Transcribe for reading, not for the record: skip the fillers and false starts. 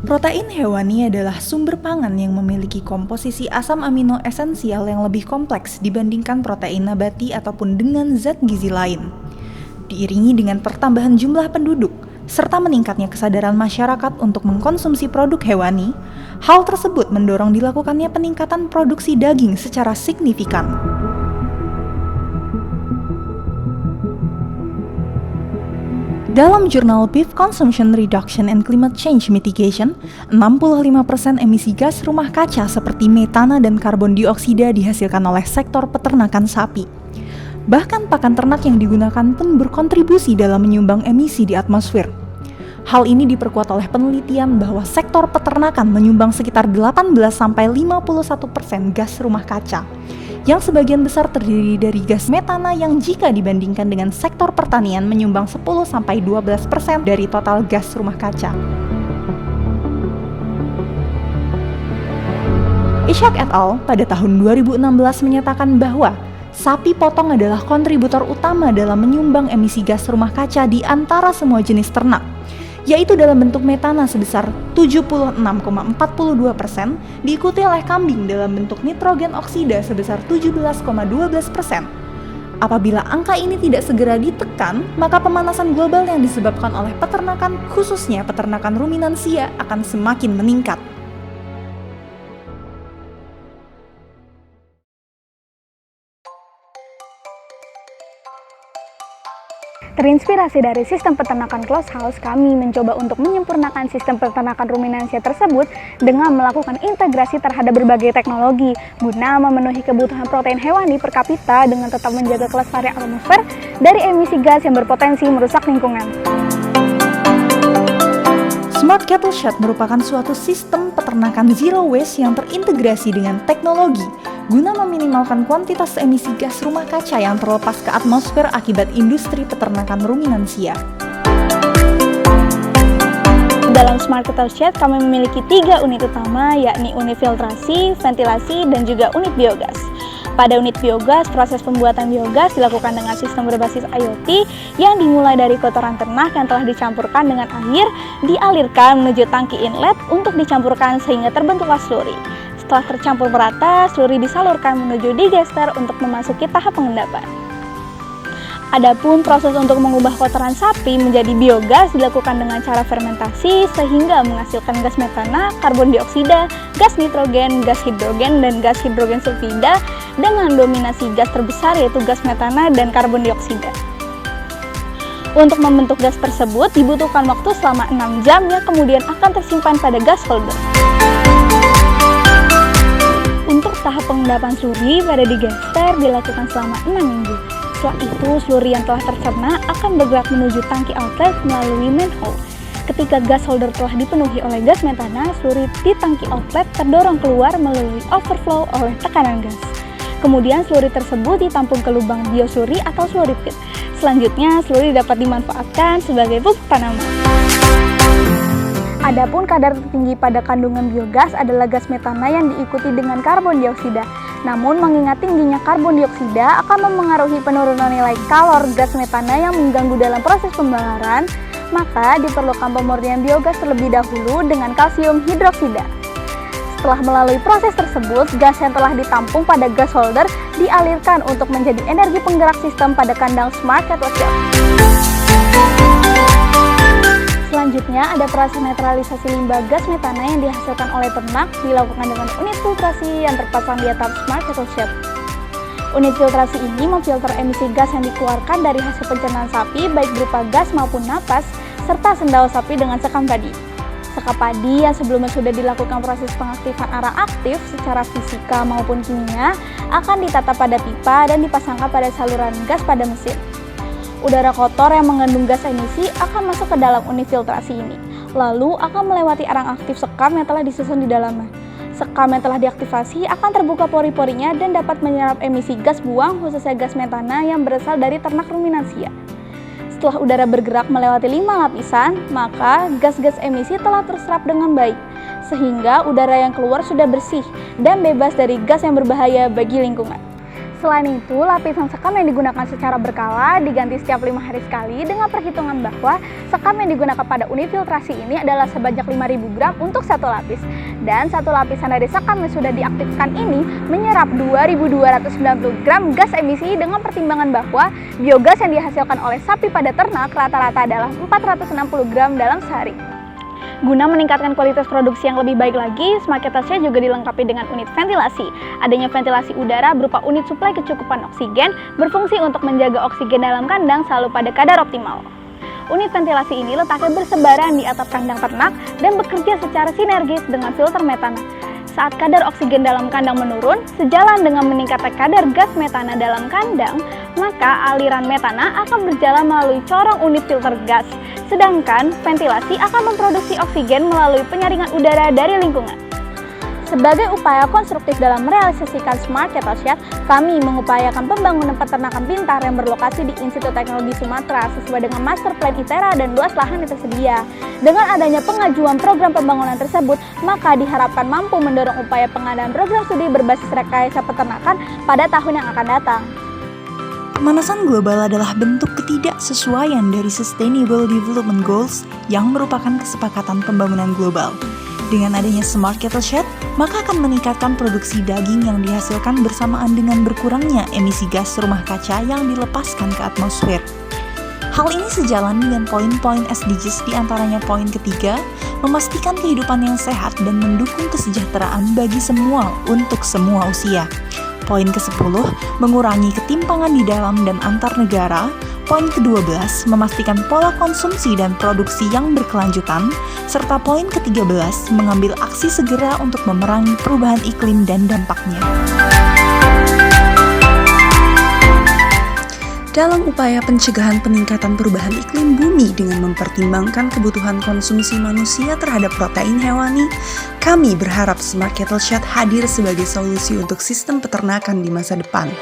Protein hewani adalah sumber pangan yang memiliki komposisi asam amino esensial yang lebih kompleks dibandingkan protein nabati ataupun dengan zat gizi lain. Diiringi dengan pertambahan jumlah penduduk, serta meningkatnya kesadaran masyarakat untuk mengkonsumsi produk hewani, hal tersebut mendorong dilakukannya peningkatan produksi daging secara signifikan. Dalam jurnal Beef Consumption Reduction and Climate Change Mitigation, 65% emisi gas rumah kaca seperti metana dan karbon dioksida dihasilkan oleh sektor peternakan sapi. Bahkan pakan ternak yang digunakan pun berkontribusi dalam menyumbang emisi di atmosfer. Hal ini diperkuat oleh penelitian bahwa sektor peternakan menyumbang sekitar 18-51% gas rumah kaca, yang sebagian besar terdiri dari gas metana yang jika dibandingkan dengan sektor pertanian menyumbang 10-12% dari total gas rumah kaca. Ishak et al. Pada tahun 2016 menyatakan bahwa sapi potong adalah kontributor utama dalam menyumbang emisi gas rumah kaca di antara semua jenis ternak, yaitu dalam bentuk metana sebesar 76,42%, diikuti oleh kambing dalam bentuk nitrogen oksida sebesar 17,12%. Apabila angka ini tidak segera ditekan, maka pemanasan global yang disebabkan oleh peternakan, khususnya peternakan ruminansia, akan semakin meningkat. Terinspirasi dari sistem peternakan closed house, kami mencoba untuk menyempurnakan sistem peternakan ruminansia tersebut dengan melakukan integrasi terhadap berbagai teknologi guna memenuhi kebutuhan protein hewani per kapita dengan tetap menjaga kelestarian atmosfer dari emisi gas yang berpotensi merusak lingkungan. Smart Cattle Shed merupakan suatu sistem peternakan zero waste yang terintegrasi dengan teknologi guna meminimalkan kuantitas emisi gas rumah kaca yang terlepas ke atmosfer akibat industri peternakan ruminansia. Dalam Smart Cattle Shed, kami memiliki 3 unit utama, yakni unit filtrasi, ventilasi, dan juga unit biogas. Pada unit biogas, proses pembuatan biogas dilakukan dengan sistem berbasis IoT yang dimulai dari kotoran ternak yang telah dicampurkan dengan air, dialirkan menuju tangki inlet untuk dicampurkan sehingga terbentuklah slurry. Setelah tercampur merata, slurry disalurkan menuju digester untuk memasuki tahap pengendapan. Adapun proses untuk mengubah kotoran sapi menjadi biogas dilakukan dengan cara fermentasi sehingga menghasilkan gas metana, karbon dioksida, gas nitrogen, gas hidrogen, dan gas hidrogen sulfida dengan dominasi gas terbesar yaitu gas metana dan karbon dioksida. Untuk membentuk gas tersebut dibutuhkan waktu selama 6 jam yang kemudian akan tersimpan pada gas holder. Untuk tahap pengendapan slurry pada digester dilakukan selama 6 minggu. Setelah itu, slurry yang telah tercerna akan bergerak menuju tangki outlet melalui manhole. Ketika gas holder telah dipenuhi oleh gas metana, slurry di tangki outlet terdorong keluar melalui overflow oleh tekanan gas. Kemudian slurry tersebut ditampung ke lubang bioslurry atau slurry pit. Selanjutnya, slurry dapat dimanfaatkan sebagai pupuk tanaman. Adapun kadar tertinggi pada kandungan biogas adalah gas metana yang diikuti dengan karbon dioksida. Namun mengingat tingginya karbon dioksida akan memengaruhi penurunan nilai kalor gas metana yang mengganggu dalam proses pembakaran, maka diperlukan pemurnian biogas terlebih dahulu dengan kalsium hidroksida. Setelah melalui proses tersebut, gas yang telah ditampung pada gas holder dialirkan untuk menjadi energi penggerak sistem pada kandang Smart Cattle Shed. Selanjutnya ada proses netralisasi limbah gas metana yang dihasilkan oleh ternak dilakukan dengan unit filtrasi yang terpasang di atap Smart Cattle Shed. Unit filtrasi ini memfilter emisi gas yang dikeluarkan dari hasil pencernaan sapi baik berupa gas maupun napas serta sendawa sapi dengan sekam padi. Sekam padi yang sebelumnya sudah dilakukan proses pengaktifan arang aktif secara fisika maupun kimia akan ditata pada pipa dan dipasangkan pada saluran gas pada mesin. Udara kotor yang mengandung gas emisi akan masuk ke dalam unit filtrasi ini, lalu akan melewati arang aktif sekam yang telah disusun di dalamnya. Sekam yang telah diaktifasi akan terbuka pori-porinya dan dapat menyerap emisi gas buang khususnya gas metana yang berasal dari ternak ruminansia. Setelah udara bergerak melewati 5 lapisan, maka gas-gas emisi telah terserap dengan baik, sehingga udara yang keluar sudah bersih dan bebas dari gas yang berbahaya bagi lingkungan. Selain itu, lapisan sekam yang digunakan secara berkala diganti setiap 5 hari sekali dengan perhitungan bahwa sekam yang digunakan pada unit filtrasi ini adalah sebanyak 5.000 gram untuk satu lapis. Dan satu lapisan dari sekam yang sudah diaktifkan ini menyerap 2.290 gram gas emisi dengan pertimbangan bahwa biogas yang dihasilkan oleh sapi pada ternak rata-rata adalah 460 gram dalam sehari. Guna meningkatkan kualitas produksi yang lebih baik lagi, Smart Kettle Shed juga dilengkapi dengan unit ventilasi. Adanya ventilasi udara berupa unit suplai kecukupan oksigen berfungsi untuk menjaga oksigen dalam kandang selalu pada kadar optimal. Unit ventilasi ini letaknya bersebaran di atap kandang ternak dan bekerja secara sinergis dengan filter metana. Saat kadar oksigen dalam kandang menurun, sejalan dengan meningkatnya kadar gas metana dalam kandang, maka aliran metana akan berjalan melalui corong unit filter gas. Sedangkan ventilasi akan memproduksi oksigen melalui penyaringan udara dari lingkungan. Sebagai upaya konstruktif dalam merealisasikan Smart Kettle Shed, kami mengupayakan pembangunan peternakan pintar yang berlokasi di Institut Teknologi Sumatera sesuai dengan Master Plan ITERA dan luas lahan yang tersedia. Dengan adanya pengajuan program pembangunan tersebut, maka diharapkan mampu mendorong upaya pengadaan program studi berbasis rekayasa peternakan pada tahun yang akan datang. Pemanasan global adalah bentuk ketidaksesuaian dari Sustainable Development Goals yang merupakan kesepakatan pembangunan global. Dengan adanya Smart Kettle Shed, maka akan meningkatkan produksi daging yang dihasilkan bersamaan dengan berkurangnya emisi gas rumah kaca yang dilepaskan ke atmosfer. Hal ini sejalan dengan poin-poin SDGs, diantaranya poin ketiga, memastikan kehidupan yang sehat dan mendukung kesejahteraan bagi semua untuk semua usia. Poin ke-10, mengurangi ketimpangan di dalam dan antar negara. Poin ke-12, memastikan pola konsumsi dan produksi yang berkelanjutan. Serta poin ke-13, mengambil aksi segera untuk memerangi perubahan iklim dan dampaknya. Dalam upaya pencegahan peningkatan perubahan iklim bumi dengan mempertimbangkan kebutuhan konsumsi manusia terhadap protein hewani, kami berharap Smart Kettle Shed hadir sebagai solusi untuk sistem peternakan di masa depan.